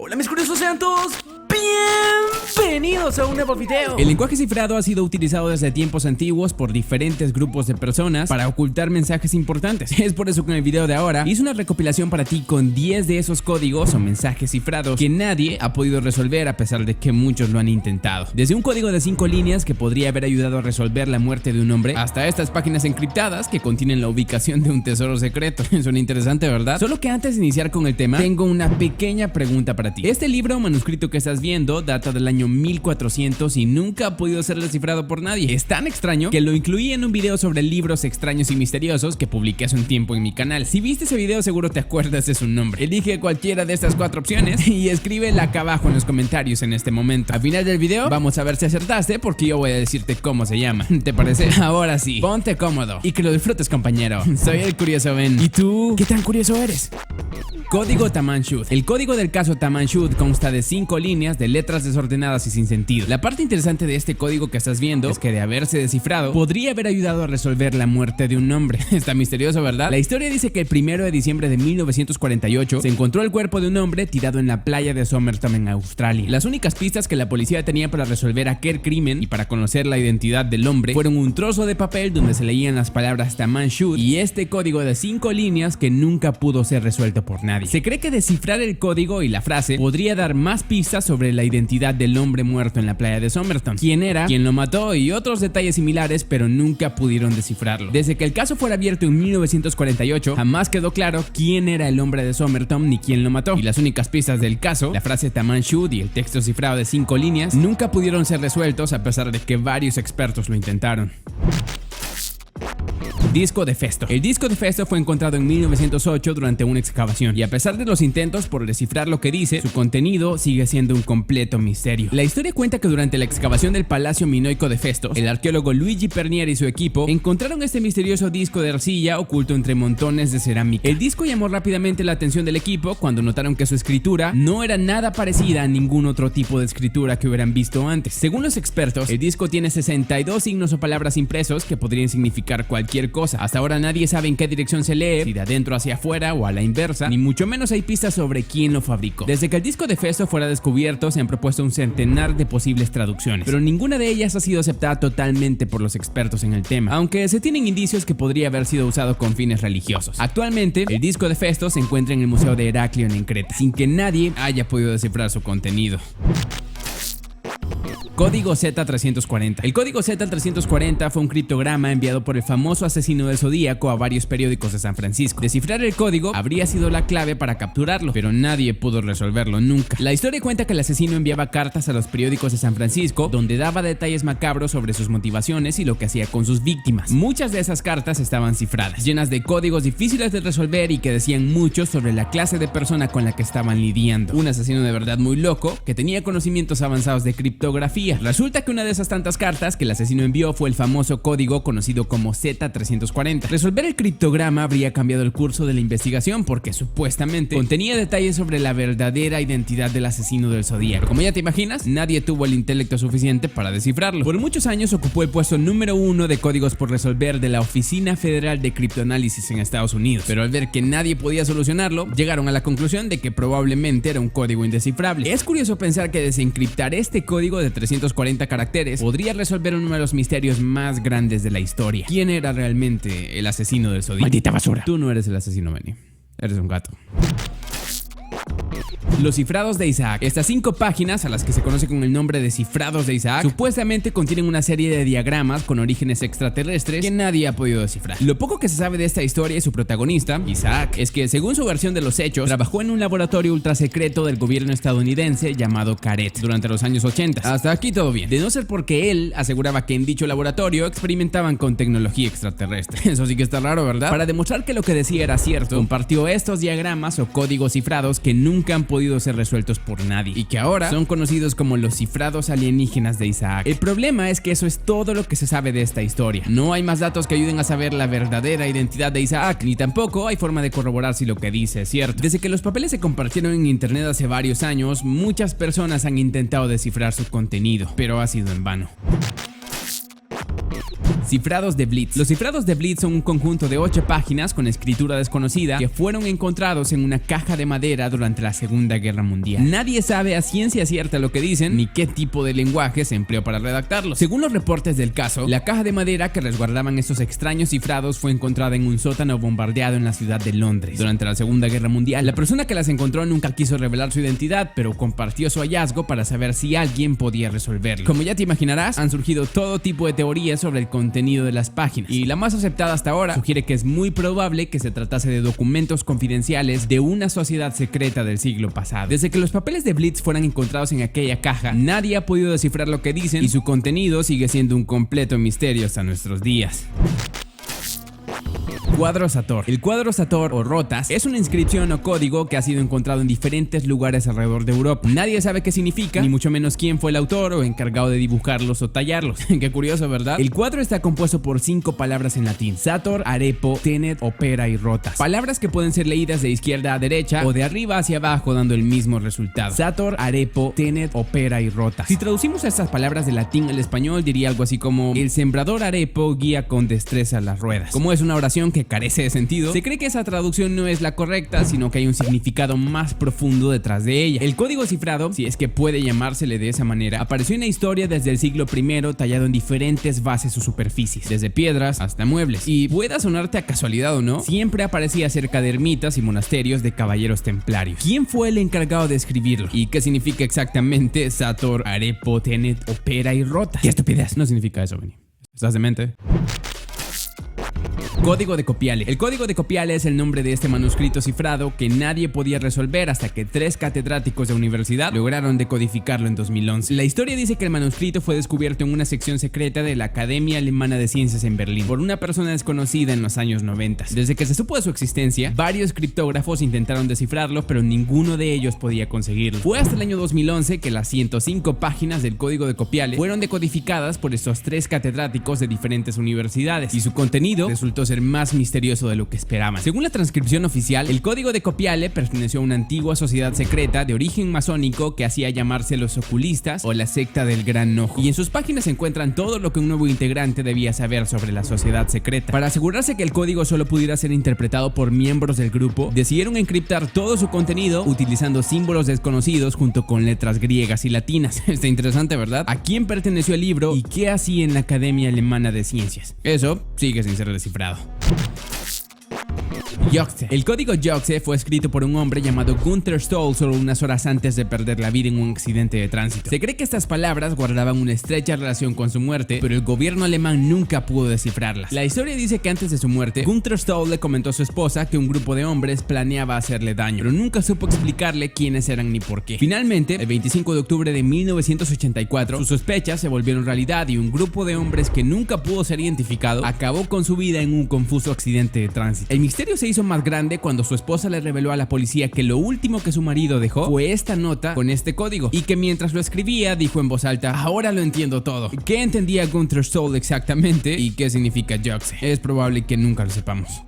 Hola mis curiosos, sean todos bienvenidos a un nuevo video. El lenguaje cifrado ha sido utilizado desde tiempos antiguos por diferentes grupos de personas para ocultar mensajes importantes. Es por eso que en el video de ahora hice una recopilación para ti con 10 de esos códigos o mensajes cifrados que nadie ha podido resolver a pesar de que muchos lo han intentado. Desde un código de 5 líneas que podría haber ayudado a resolver la muerte de un hombre, hasta estas páginas encriptadas que contienen la ubicación de un tesoro secreto. Suena interesante, ¿verdad? Solo que antes de iniciar con el tema, tengo una pequeña pregunta para ti. Este libro o manuscrito que estás viendo data del año 1400 y nunca ha podido ser descifrado por nadie. Es tan extraño que lo incluí en un video sobre libros extraños y misteriosos que publiqué hace un tiempo en mi canal. Si viste ese video seguro te acuerdas de su nombre. Elige cualquiera de estas 4 opciones y escríbela acá abajo en los comentarios en este momento. Al final del video vamos a ver si acertaste porque yo voy a decirte cómo se llama. ¿Te parece? Ahora sí, ponte cómodo y que lo disfrutes, compañero. Soy el Curioso Ben. ¿Y tú? ¿Qué tan curioso eres? Código Tamanshud. El código del caso Tamanshud consta de 5 líneas de letras desordenadas y sin sentido. La parte interesante de este código que estás viendo es que de haberse descifrado, podría haber ayudado a resolver la muerte de un hombre. Está misterioso, ¿verdad? La historia dice que el 1 de diciembre de 1948 se encontró el cuerpo de un hombre tirado en la playa de Somerton en Australia. Las únicas pistas que la policía tenía para resolver aquel crimen y para conocer la identidad del hombre fueron un trozo de papel donde se leían las palabras Tamanshud y este código de 5 líneas que nunca pudo ser resuelto por nadie. Se cree que descifrar el código y la frase podría dar más pistas sobre la identidad del hombre muerto en la playa de Somerton, quién era, quién lo mató y otros detalles similares, pero nunca pudieron descifrarlo. Desde que el caso fue abierto en 1948, jamás quedó claro quién era el hombre de Somerton ni quién lo mató, y las únicas pistas del caso, la frase Tamanshud y el texto cifrado de 5 líneas, nunca pudieron ser resueltos a pesar de que varios expertos lo intentaron. Disco de Festo. El disco de Festo fue encontrado en 1908 durante una excavación y a pesar de los intentos por descifrar lo que dice, su contenido sigue siendo un completo misterio. La historia cuenta que durante la excavación del Palacio Minoico de Festo, el arqueólogo Luigi Pernier y su equipo encontraron este misterioso disco de arcilla oculto entre montones de cerámica. El disco llamó rápidamente la atención del equipo cuando notaron que su escritura no era nada parecida a ningún otro tipo de escritura que hubieran visto antes. Según los expertos, el disco tiene 62 signos o palabras impresos que podrían significar cualquier cosa. Hasta ahora nadie sabe en qué dirección se lee, si de adentro hacia afuera o a la inversa, ni mucho menos hay pistas sobre quién lo fabricó. Desde que el disco de Festo fuera descubierto se han propuesto un centenar de posibles traducciones, pero ninguna de ellas ha sido aceptada totalmente por los expertos en el tema, aunque se tienen indicios que podría haber sido usado con fines religiosos. Actualmente, el disco de Festo se encuentra en el Museo de Heraklion en Creta, sin que nadie haya podido descifrar su contenido. Código Z340. El código Z340 fue un criptograma enviado por el famoso asesino del Zodíaco a varios periódicos de San Francisco. Descifrar el código habría sido la clave para capturarlo, pero nadie pudo resolverlo nunca. La historia cuenta que el asesino enviaba cartas a los periódicos de San Francisco donde daba detalles macabros sobre sus motivaciones y lo que hacía con sus víctimas. Muchas de esas cartas estaban cifradas, llenas de códigos difíciles de resolver y que decían mucho sobre la clase de persona con la que estaban lidiando. Un asesino de verdad muy loco que tenía conocimientos avanzados de criptografía. Resulta que una de esas tantas cartas que el asesino envió fue el famoso código conocido como Z340. Resolver el criptograma habría cambiado el curso de la investigación porque supuestamente contenía detalles sobre la verdadera identidad del asesino del Zodíaco. Como ya te imaginas, nadie tuvo el intelecto suficiente para descifrarlo. Por muchos años ocupó el puesto número 1 de códigos por resolver de la Oficina Federal de Criptoanálisis en Estados Unidos, pero al ver que nadie podía solucionarlo, llegaron a la conclusión de que probablemente era un código indescifrable. Es curioso pensar que desencriptar este código de 340 caracteres podría resolver uno de los misterios más grandes de la historia. ¿Quién era realmente el asesino del Zodíaco? ¡Maldita basura! Tú no eres el asesino, Benny. Eres un gato. Los cifrados de Isaac. Estas 5 páginas, a las que se conoce con el nombre de cifrados de Isaac, supuestamente contienen una serie de diagramas con orígenes extraterrestres que nadie ha podido descifrar. Lo poco que se sabe de esta historia y su protagonista, Isaac, es que según su versión de los hechos, trabajó en un laboratorio ultra secreto del gobierno estadounidense llamado CARET durante los años 80. Hasta aquí todo bien, de no ser porque él aseguraba que en dicho laboratorio experimentaban con tecnología extraterrestre. Eso sí que está raro, ¿verdad? Para demostrar que lo que decía era cierto, compartió estos diagramas o códigos cifrados que nunca han podido ser resueltos por nadie y que ahora son conocidos como los cifrados alienígenas de Isaac. El problema es que eso es todo lo que se sabe de esta historia. No hay más datos que ayuden a saber la verdadera identidad de Isaac, ni tampoco hay forma de corroborar si lo que dice es cierto. Desde que los papeles se compartieron en internet hace varios años, muchas personas han intentado descifrar su contenido, pero ha sido en vano. Cifrados de Blitz. Los cifrados de Blitz son un conjunto de 8 páginas con escritura desconocida que fueron encontrados en una caja de madera durante la Segunda Guerra Mundial. Nadie sabe a ciencia cierta lo que dicen ni qué tipo de lenguaje se empleó para redactarlos. Según los reportes del caso, la caja de madera que resguardaban estos extraños cifrados fue encontrada en un sótano bombardeado en la ciudad de Londres. Durante la Segunda Guerra Mundial, la persona que las encontró nunca quiso revelar su identidad, pero compartió su hallazgo para saber si alguien podía resolverlo. Como ya te imaginarás, han surgido todo tipo de teorías sobre el contenido de las páginas, y la más aceptada hasta ahora sugiere que es muy probable que se tratase de documentos confidenciales de una sociedad secreta del siglo pasado. Desde que los papeles de Blitz fueran encontrados en aquella caja, nadie ha podido descifrar lo que dicen y su contenido sigue siendo un completo misterio hasta nuestros días. Cuadro Sator. El cuadro Sator o rotas es una inscripción o código que ha sido encontrado en diferentes lugares alrededor de Europa. Nadie sabe qué significa, ni mucho menos quién fue el autor o encargado de dibujarlos o tallarlos. Qué curioso, ¿verdad? El cuadro está compuesto por 5 palabras en latín: Sator, arepo, tenet, opera y rotas. Palabras que pueden ser leídas de izquierda a derecha o de arriba hacia abajo, dando el mismo resultado: Sator, arepo, tenet, opera y rotas. Si traducimos estas palabras de latín al español, diría algo así como: el sembrador arepo guía con destreza las ruedas. Como es una oración que carece de sentido, se cree que esa traducción no es la correcta, sino que hay un significado más profundo detrás de ella. El código cifrado, si es que puede llamársele de esa manera, apareció en la historia desde el siglo I, tallado en diferentes bases o superficies, desde piedras hasta muebles. Y pueda sonarte a casualidad o no, siempre aparecía cerca de ermitas y monasterios de caballeros templarios. ¿Quién fue el encargado de escribirlo? ¿Y qué significa exactamente Sator, arepo, tenet, opera y rotas? ¡Qué estupidez! No significa eso, Benny. ¿Estás demente? Código de Copiale. El Código de Copiale es el nombre de este manuscrito cifrado que nadie podía resolver hasta que 3 catedráticos de universidad lograron decodificarlo en 2011. La historia dice que el manuscrito fue descubierto en una sección secreta de la Academia Alemana de Ciencias en Berlín por una persona desconocida en los años 90. Desde que se supo de su existencia, varios criptógrafos intentaron descifrarlo, pero ninguno de ellos podía conseguirlo. Fue hasta el año 2011 que las 105 páginas del Código de Copiale fueron decodificadas por estos 3 catedráticos de diferentes universidades, y su contenido resultó ser más misterioso de lo que esperaban. Según la transcripción oficial, el Código de Copiale perteneció a una antigua sociedad secreta de origen masónico que hacía llamarse los oculistas o la secta del Gran Ojo, y en sus páginas se encuentran todo lo que un nuevo integrante debía saber sobre la sociedad secreta. Para asegurarse que el código solo pudiera ser interpretado por miembros del grupo, decidieron encriptar todo su contenido utilizando símbolos desconocidos junto con letras griegas y latinas. Está interesante, ¿verdad? ¿A quién perteneció el libro y qué hacía en la Academia Alemana de Ciencias? Eso sigue sin ser descifrado. Yoxe. El código Yoxe fue escrito por un hombre llamado Gunther Stoll solo unas horas antes de perder la vida en un accidente de tránsito. Se cree que estas palabras guardaban una estrecha relación con su muerte, pero el gobierno alemán nunca pudo descifrarlas. La historia dice que antes de su muerte, Gunther Stoll le comentó a su esposa que un grupo de hombres planeaba hacerle daño, pero nunca supo explicarle quiénes eran ni por qué. Finalmente, el 25 de octubre de 1984, sus sospechas se volvieron realidad y un grupo de hombres que nunca pudo ser identificado acabó con su vida en un confuso accidente de tránsito. El misterio se hizo más grande cuando su esposa le reveló a la policía que lo último que su marido dejó fue esta nota con este código, y que mientras lo escribía dijo en voz alta: ahora lo entiendo todo. ¿Qué entendía Gunther Stoll exactamente y qué significa Yoxe? Es probable que nunca lo sepamos.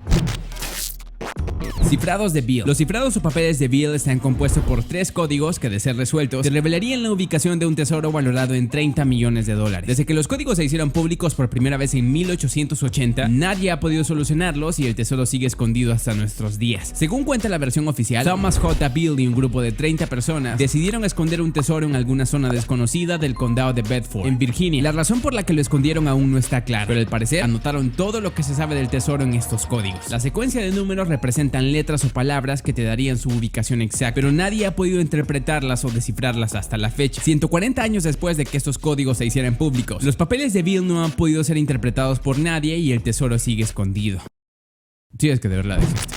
Cifrados de Beale. Los cifrados o papeles de Beale están compuestos por 3 códigos que, de ser resueltos, se revelarían la ubicación de un tesoro valorado en $30 millones. Desde que los códigos se hicieron públicos por primera vez en 1880, nadie ha podido solucionarlos y el tesoro sigue escondido hasta nuestros días. Según cuenta la versión oficial, Thomas J. Beale y un grupo de 30 personas decidieron esconder un tesoro en alguna zona desconocida del condado de Bedford, en Virginia. La razón por la que lo escondieron aún no está clara, pero al parecer anotaron todo lo que se sabe del tesoro en estos códigos. La secuencia de números representan letras o palabras que te darían su ubicación exacta, pero nadie ha podido interpretarlas o descifrarlas hasta la fecha. 140 años después de que estos códigos se hicieran públicos, los papeles de Beale no han podido ser interpretados por nadie y el tesoro sigue escondido. Sí, es que de verdad existe.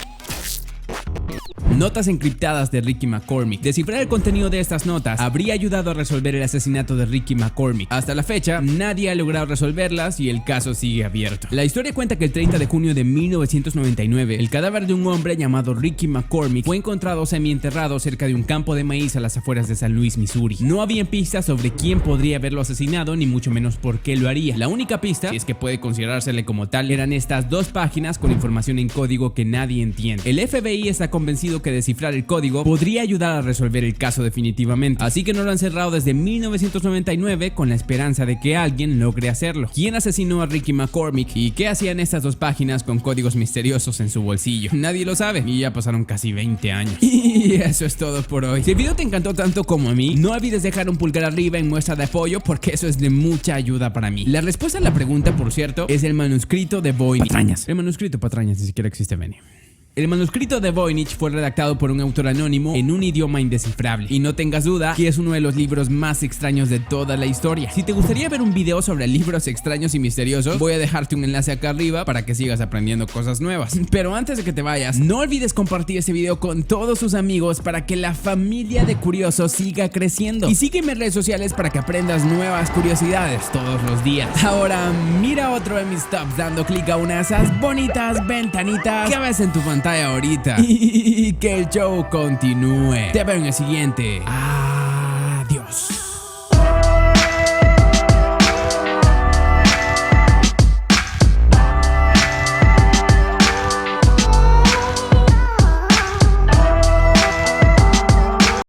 Notas encriptadas de Ricky McCormick. Descifrar el contenido de estas notas habría ayudado a resolver el asesinato de Ricky McCormick. Hasta la fecha, nadie ha logrado resolverlas y el caso sigue abierto. La historia cuenta que el 30 de junio de 1999, el cadáver de un hombre llamado Ricky McCormick fue encontrado semienterrado cerca de un campo de maíz a las afueras de San Luis, Missouri. No había pistas sobre quién podría haberlo asesinado, ni mucho menos por qué lo haría. La única pista, si es que puede considerársele como tal, eran estas 2 páginas con información en código que nadie entiende. El FBI está convencido que que descifrar el código podría ayudar a resolver el caso definitivamente. Así que no lo han cerrado desde 1999 con la esperanza de que alguien logre hacerlo. ¿Quién asesinó a Ricky McCormick? ¿Y qué hacían estas dos páginas con códigos misteriosos en su bolsillo? Nadie lo sabe y ya pasaron casi 20 años. Y eso es todo por hoy. Si el video te encantó tanto como a mí, no olvides dejar un pulgar arriba en muestra de apoyo porque eso es de mucha ayuda para mí. La respuesta a la pregunta, por cierto, es el manuscrito de Voynich. Patrañas. El manuscrito, patrañas, ni siquiera existe, Benny. El manuscrito de Voynich fue redactado por un autor anónimo en un idioma indescifrable, y no tengas duda que es uno de los libros más extraños de toda la historia. Si te gustaría ver un video sobre libros extraños y misteriosos, voy a dejarte un enlace acá arriba para que sigas aprendiendo cosas nuevas. Pero antes de que te vayas, no olvides compartir este video con todos tus amigos para que la familia de curiosos siga creciendo. Y sígueme en redes sociales para que aprendas nuevas curiosidades todos los días. Ahora mira otro de mis tops dando clic a una de esas bonitas ventanitas que ves en tu pantalla ahorita, y que el show continúe. Te veo en el siguiente. Adiós.